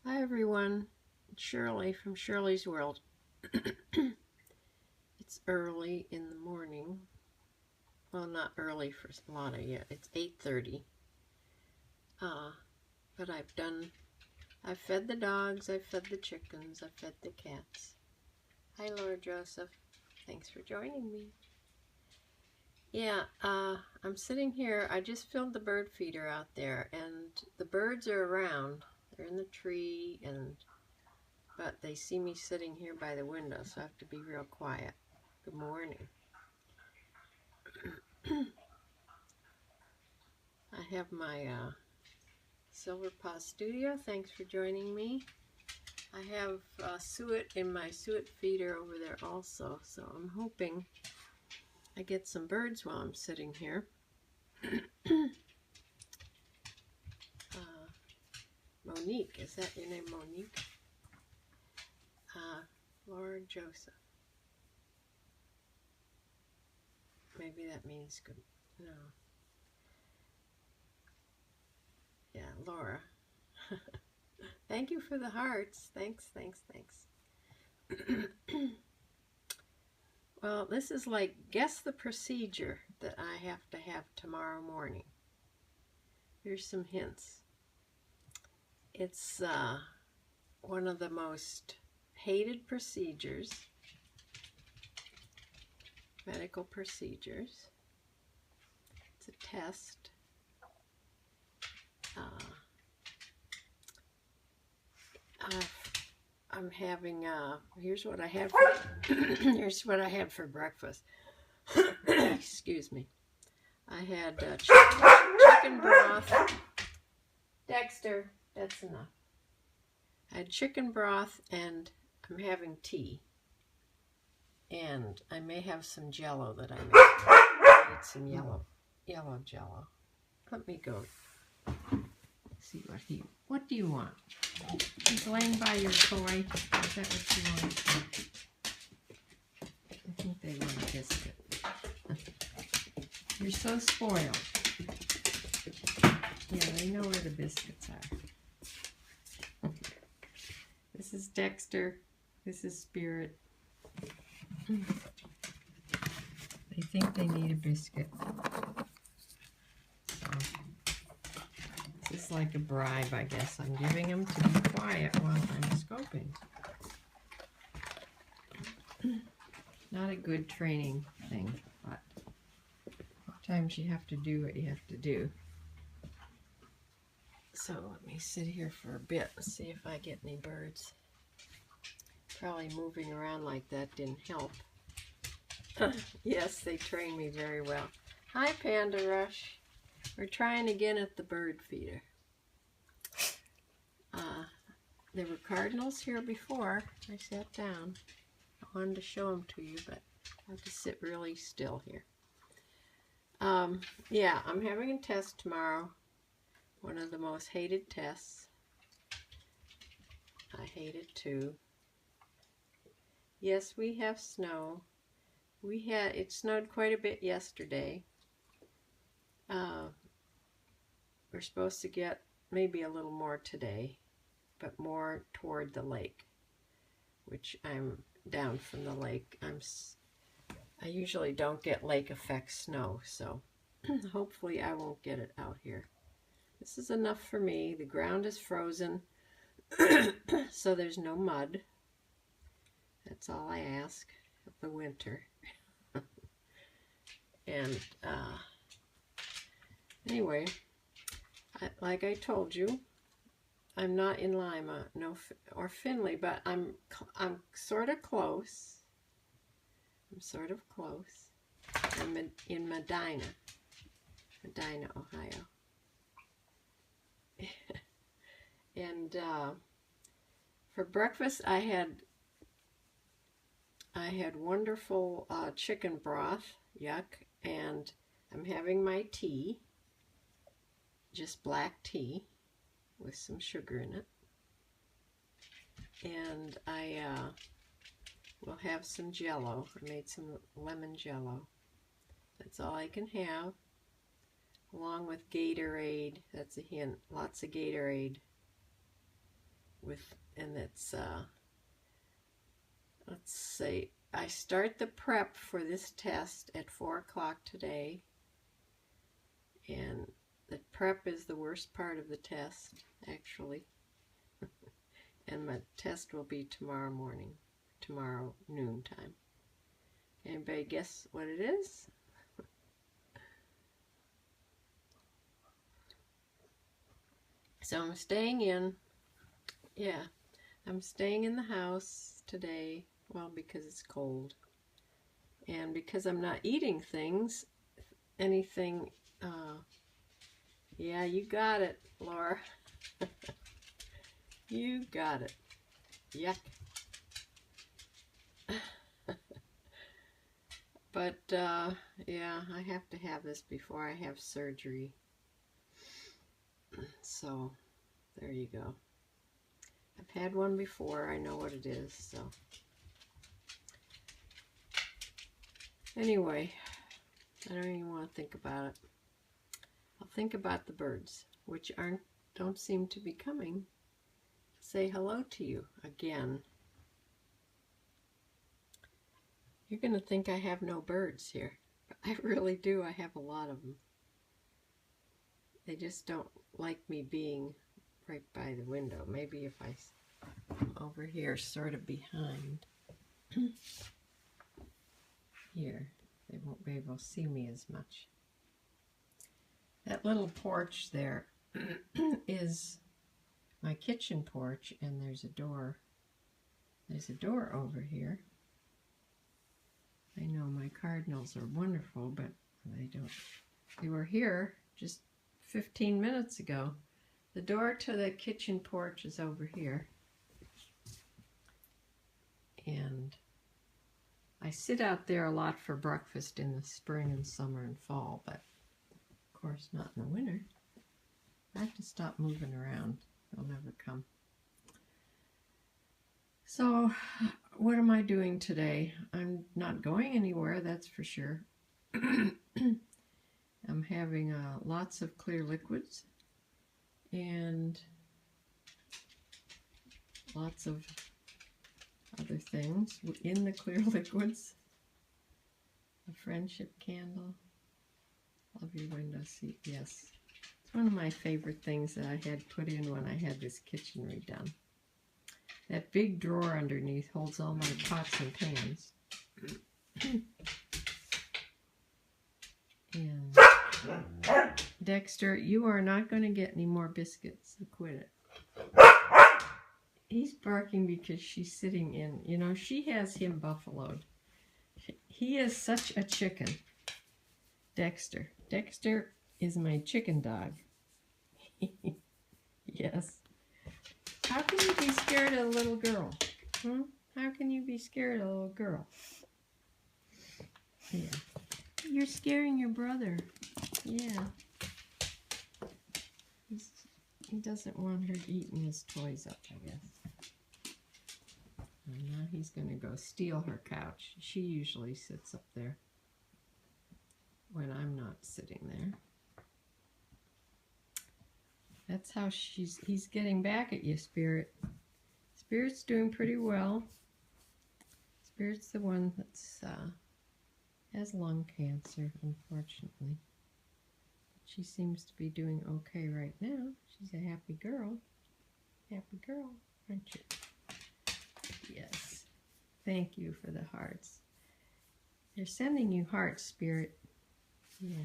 Hi everyone, it's Shirley from Shirley's World. It's early in the morning. Well, not early for Lana yet. It's 8:30. But I've fed the dogs, I've fed the chickens, I've fed the cats. Hi Laura Joseph, thanks for joining me. Yeah, I'm sitting here. I just filled the bird feeder out there, and the birds are around. They're in the tree, but they see me sitting here by the window, so I have to be real quiet. Good morning. I have my Silver Paw Studio. Thanks for joining me. I have suet in my suet feeder over there also, so I'm hoping I get some birds while I'm sitting here. Monique, is that your name, Monique? Laura Joseph. Maybe that means good. No. Yeah, Laura. Thank you for the hearts. Thanks. Well, this is like, guess the procedure that I have to have tomorrow morning. Here's some hints. It's one of the most hated procedures, medical procedures. It's a test. I'm having, here's what I had for, here's what I had for breakfast. Excuse me. I had chicken broth. Dexter, that's enough. I had chicken broth, and I'm having tea. And I may have some Jell-O that I made. I made some yellow Jell-O. Let me go see what do you want? He's laying by your toy. Is that what you want? I think they want a biscuit. You're so spoiled. Yeah, they know where the biscuits are. This is Dexter. This is Spirit. They think they need a biscuit. This is like a bribe, I guess. I'm giving them to be quiet while I'm scoping. Not a good training thing, but sometimes you have to do what you have to do. So let me sit here for a bit and see if I get any birds. Probably moving around like that didn't help. Yes, they train me very well. Hi, Panda Rush. We're trying again at the bird feeder. There were cardinals here before. I sat down. I wanted to show them to you, but I have to sit really still here. Yeah, I'm having a test tomorrow. One of the most hated tests. I hate it too. Yes, we have snow. It snowed quite a bit yesterday. We're supposed to get maybe a little more today, but more toward the lake, which I'm down from the lake. I usually don't get lake effect snow, so hopefully I won't get it out here. This is enough for me. The ground is frozen, so there's no mud. That's all I ask of the winter. And anyway, like I told you, I'm not in Lima, or Findlay, but I'm sort of close. I'm sort of close. I'm in Medina, Ohio. And for breakfast, I had wonderful chicken broth, yuck, and I'm having my tea, just black tea with some sugar in it. And I will have some Jell-O. I made some lemon Jell-O. That's all I can have, along with Gatorade. That's a hint. Lots of Gatorade and it's, let's see, I start the prep for this test at 4 o'clock today, and the prep is the worst part of the test, actually, and my test will be tomorrow morning, tomorrow noon time. Anybody guess what it is? So I'm staying in, I'm staying in the house today, well, because it's cold, and because I'm not eating anything, yeah, you got it, Laura. You got it. Yuck. But, yeah, I have to have this before I have surgery. So, there you go. I've had one before. I know what it is, so. Anyway, I don't even want to think about it. I'll think about the birds, which don't seem to be coming. Say hello to you again. You're going to think I have no birds here. But I really do. I have a lot of them. They just don't like me being right by the window. Maybe if I'm over here sort of behind here, they won't be able to see me as much. That little porch there is my kitchen porch, and there's a door. There's a door over here. I know my cardinals are wonderful, but they were here just 15 minutes ago. The door to the kitchen porch is over here. And I sit out there a lot for breakfast in the spring and summer and fall, but of course not in the winter. I have to stop moving around. They'll never come. So, what am I doing today? I'm not going anywhere, that's for sure. I'm having lots of clear liquids and lots of other things in the clear liquids. A friendship candle. Love your window seat, yes. It's one of my favorite things that I had put in when I had this kitchen redone. That big drawer underneath holds all my pots and pans. And Dexter, you are not going to get any more biscuits. So quit it. He's barking because she's sitting in, you know, she has him buffaloed. He is such a chicken. Dexter. Dexter is my chicken dog. Yes. How can you be scared of a little girl? How can you be scared of a little girl? Yeah. You're scaring your brother. Yeah. He doesn't want her eating his toys up, I guess. And now he's going to go steal her couch. She usually sits up there when I'm not sitting there. That's how he's getting back at you, Spirit. Spirit's doing pretty well. Spirit's the one that's has lung cancer, unfortunately. She seems to be doing okay right now. She's a happy girl. Happy girl, aren't you? Yes. Thank you for the hearts. They're sending you hearts, Spirit. Yeah.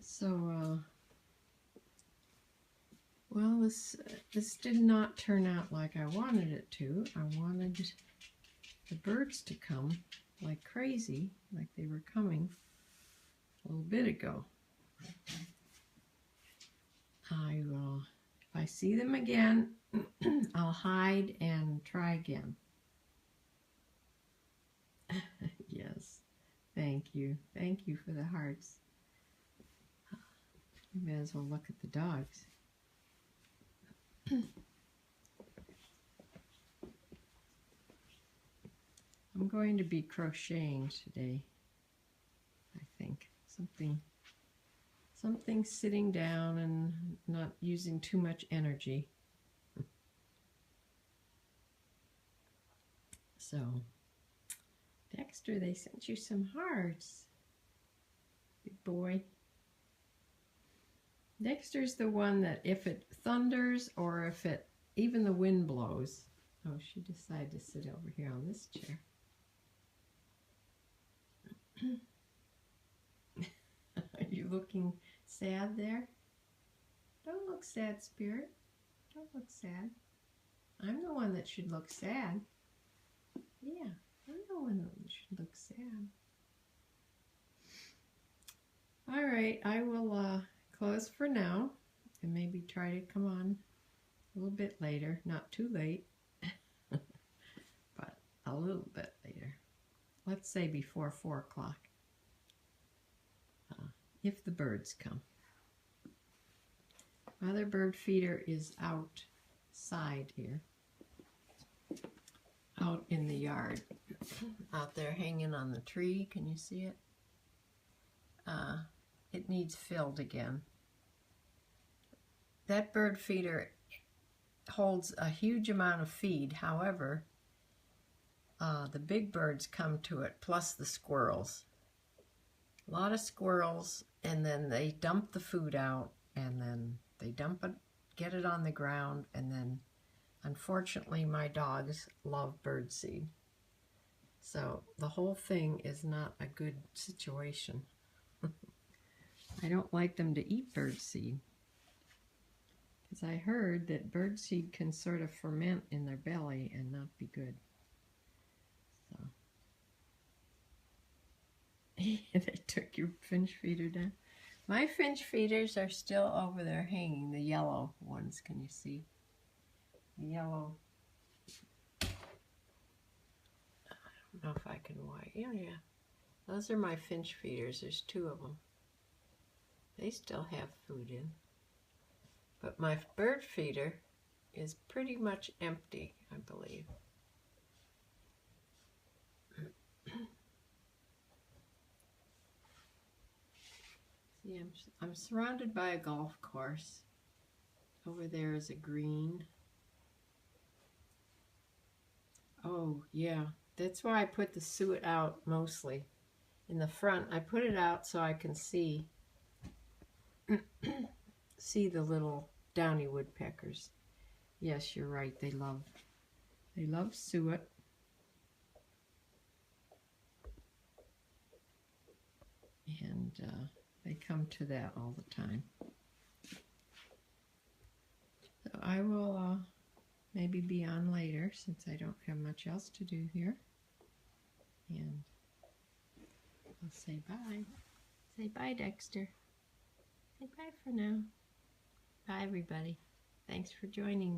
So, well, this did not turn out like I wanted it to. I wanted the birds to come like crazy, like they were coming a little bit ago. I will, if I see them again, I'll hide and try again. Yes, thank you. Thank you for the hearts. You may as well look at the dogs. I'm going to be crocheting today, I think. Something something sitting down and not using too much energy. So, Dexter, they sent you some hearts. Good boy. Dexter's the one that if it thunders or if it, even the wind blows. Oh, she decided to sit over here on this chair. Are you looking sad there? Don't look sad, Spirit. Don't look sad. I'm the one that should look sad. Yeah, I'm the one that should look sad. All right, I will close for now and maybe try to come on a little bit later. Not too late, but a little bit later. Let's say before 4 o'clock, if the birds come. Mother bird feeder is outside here, out in the yard, out there hanging on the tree. Can you see it? It needs filled again. That bird feeder holds a huge amount of feed. However, the big birds come to it, plus the squirrels. A lot of squirrels, and then they dump the food out, and then they dump it, get it on the ground, and then unfortunately my dogs love birdseed. So the whole thing is not a good situation. I don't like them to eat birdseed, because I heard that birdseed can sort of ferment in their belly and not be good. So they took your finch feeder down. My finch feeders are still over there hanging, the yellow ones. Can you see? The yellow. I don't know if I can white. Yeah, yeah. Those are my finch feeders. There's 2 of them. They still have food in. But my bird feeder is pretty much empty, I believe. See, I'm surrounded by a golf course. Over there is a green. Oh, yeah. That's why I put the suet out mostly. In the front, I put it out so I can see the little downy woodpeckers. Yes, you're right. They love suet. And they come to that all the time. So I will maybe be on later since I don't have much else to do here. And I'll say bye. Say bye, Dexter. Say bye for now. Bye, everybody. Thanks for joining me.